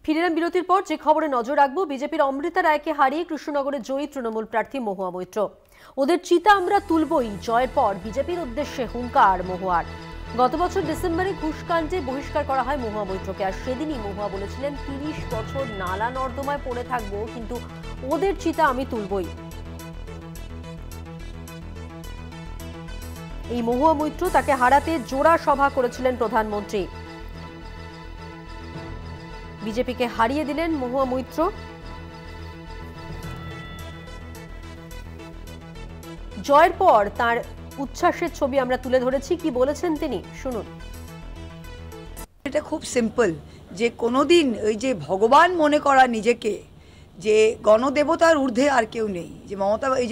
ফিরে এলাম বিরতির পর। যে খবরে নজর রাখবো, বিজেপির অমৃতা রায়কে হারিয়ে কৃষ্ণনগরে জয়ী তৃণমূল প্রার্থী মহুয়া মৈত্র। ওদের চিতা আমরা তুলবই জয়ের পর বিজেপির উদ্দেশ্যে হুঙ্কার মহুয়ার। গত বছর ডিসেম্বরে ঘুষকাণ্ডে বহিষ্কার করা হয় মহুয়া মৈত্রকে, আর সেদিনই মহুয়া বলেছিলেন ৩০ বছর নালা নর্দমায় পড়ে থাকবো, কিন্তু ওদের চিতা আমি তুলবই। এই মহুয়া মৈত্র, তাকে হারাতে জোড়া সভা করেছিলেন প্রধানমন্ত্রী। বিজেপিকে হারিয়ে দিলেন মহুয়া মৈত্র। জয়ের পর তার উচ্ছ্বাসের ছবি আমরা তুলে ধরেছি। কি বলেছেন তিনি, শুনুন। এটা খুব সিম্পল, যে কোনোদিন ওই যে ভগবান মনে করা নিজেকে, যে গণদেবতার ঊর্ধ্বে আর কেউ নেই। যে মমতা, এই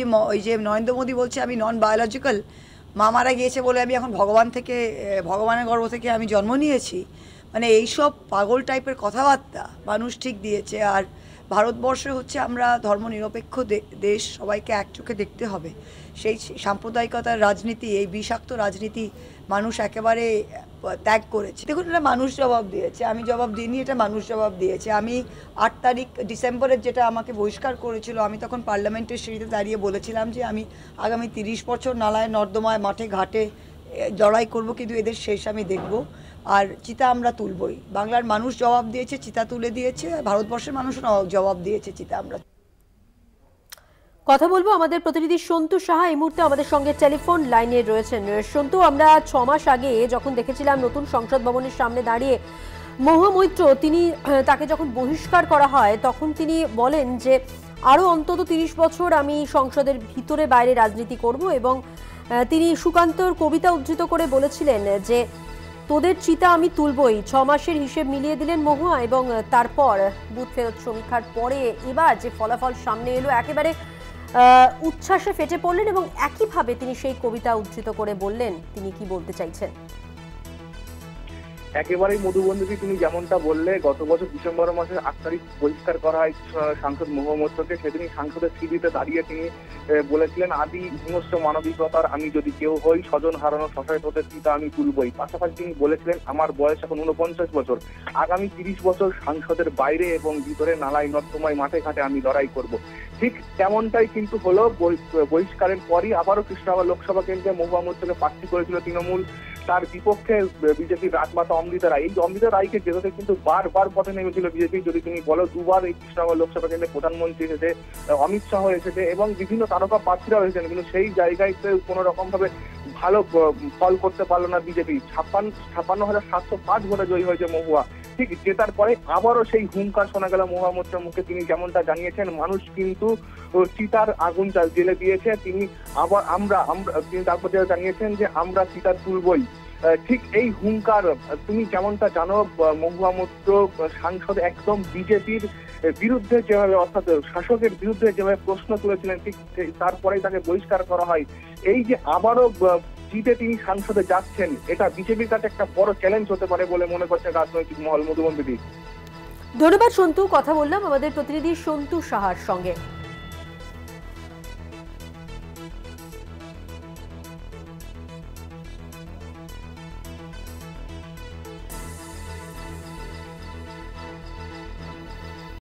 যে নরেন্দ্র মোদী বলছে আমি নন বায়োলজিক্যাল, মা মারা গিয়েছে বলে আমি এখন ভগবানের গর্ভ থেকে আমি জন্ম নিয়েছি, মানে এইসব পাগল টাইপের কথাবার্তা মানুষ ঠিক দিয়েছে। আর ভারতবর্ষে হচ্ছে আমরা ধর্মনিরপেক্ষ দেশ, সবাইকে এক চোখে দেখতে হবে। সেই সাম্প্রদায়িকতার রাজনীতি, এই বিষাক্ত রাজনীতি মানুষ একেবারে ত্যাগ করেছে। দেখুন, এটা মানুষ জবাব দিয়েছে, আমি জবাব দিইনি, এটা মানুষ জবাব দিয়েছে। আমি ৮ তারিখ ডিসেম্বরের যেটা আমাকে বহিষ্কার করেছিল, আমি তখন পার্লামেন্টের সিঁড়িতে দাঁড়িয়ে বলেছিলাম যে আমি আগামী ৩০ বছর নালায় নর্দমায় মাঠে ঘাটে লড়াই করব, কিন্তু এদের শেষ আমি দেখব। আর চিতা আমরা তুলবই। বাংলার মানুষ জবাব দিয়েছে, চিতা তুলে দিয়েছে। ভারতবর্ষের মানুষও জবাব দিয়েছে, চিতা আমরা। কথা বলবো আমাদের প্রতিনিধি সন্তু সাহা এই মুহূর্তে আমাদের সঙ্গে টেলিফোন লাইনে রয়েছেন। সন্তু, আমরা ৬ মাস আগে যখন দেখেছিলাম নতুন সংসদ ভবনের সামনে দাঁড়িয়ে মহুয়া মৈত্র, তাকে যখন বহিষ্কার করা হয় তখন তিনি বলেন যে আরো অন্তত ৩০ বছর আমি সংসদের ভিতরে বাইরে রাজনীতি করব, এবং তিনি সুকান্তর কবিতা উদ্ধৃত করে বলেছিলেন যে তোদের চিতা আমি তুলবই। ৬ মাসের হিসেব মিলিয়ে দিলেন মহুয়া, এবং তারপর বুথ ফেরত সমীক্ষার পরে এবার যে ফলাফল সামনে এলো, একেবারে উচ্ছ্বাসে ফেটে পড়লেন, এবং একইভাবে তিনি সেই কবিতা উদ্ধৃত করে বললেন তিনি কি বলতে চাইছেন। একেবারেই মধুবন্ধুকে তুমি যেমনটা বললে, গত বছর ডিসেম্বর মাসের ৮ তারিখ বহিষ্কার করা হয় সাংসদ মহুয়া মৈত্রকে। সেদিনই সাংসদের সিঁড়িতে দাঁড়িয়ে তিনি বলেছিলেন আদি হিংস্র মানবিকতার আমি যদি কেউ হই, স্বজন হারানো শশায় তোদের চিতা আমি তুলবই। পাশাপাশি তিনি বলেছিলেন আমার বয়স এখন ৪৯ বছর, আগামী ৩০ বছর সংসদের বাইরে এবং ভিতরে নালাই নর্দমায় মাঠে ঘাটে আমি লড়াই করব। ঠিক তেমনটাই কিন্তু হলো। বহিষ্কারের পরই আবারও কৃষ্ণনগর লোকসভা কেন্দ্রে মহুয়া মৈত্রকে প্রার্থী করেছিল তৃণমূল। তার বিপক্ষে বিজেপির রাজমাতা অমৃতা রায়। এই অমৃতা রায়কে জেতাতে কিন্তু বারবার পথে নেমেছিল বিজেপি। যদি তুমি বলো, দুবার এই কৃষ্ণনগর লোকসভা কেন্দ্রে প্রধানমন্ত্রী এসেছে, অমিত শাহ এসেছে, এবং বিভিন্ন তারকা প্রার্থীরাও এসেছেন, কিন্তু সেই জায়গায় কোনো রকম ভাবে ভালো ফল করতে পারলো না বিজেপি। ৫৬,৭০৫ ভোটে জয়ী হয়েছে মহুয়া। ঠিক জেতার পরে আবারও সেই হুঙ্কার শোনা গেল মহুয়া মৈত্রের মুখে। তিনি যেমনটা জানিয়েছেন, মানুষ কিন্তু চিতার আগুন জ্বেলে দিয়েছে। তিনি তারপর জানিয়েছেন যে আমরা চিতা তুলবই। ঠিক এই হুঙ্কার, তুমি যেমনটা জানো, মহুয়া মৈত্র সাংসদ একদম বিজেপির বিরুদ্ধে যেভাবে, অর্থাৎ শাসকের বিরুদ্ধে যেভাবে প্রশ্ন তুলেছিলেন, ঠিক তারপরেই তাকে বহিষ্কার করা হয়। এই যে আবারও জিতে তিনি সংসদে যাচ্ছেন, এটা বিজেপির কাছে একটা বড় চ্যালেঞ্জ হতে পারে বলে মনে করছে রাজনৈতিক মহল। মধুবন্ধী, ধন্যবাদ সন্তু। কথা বললাম আমাদের প্রতিনিধি সন্তু সাহার সঙ্গে।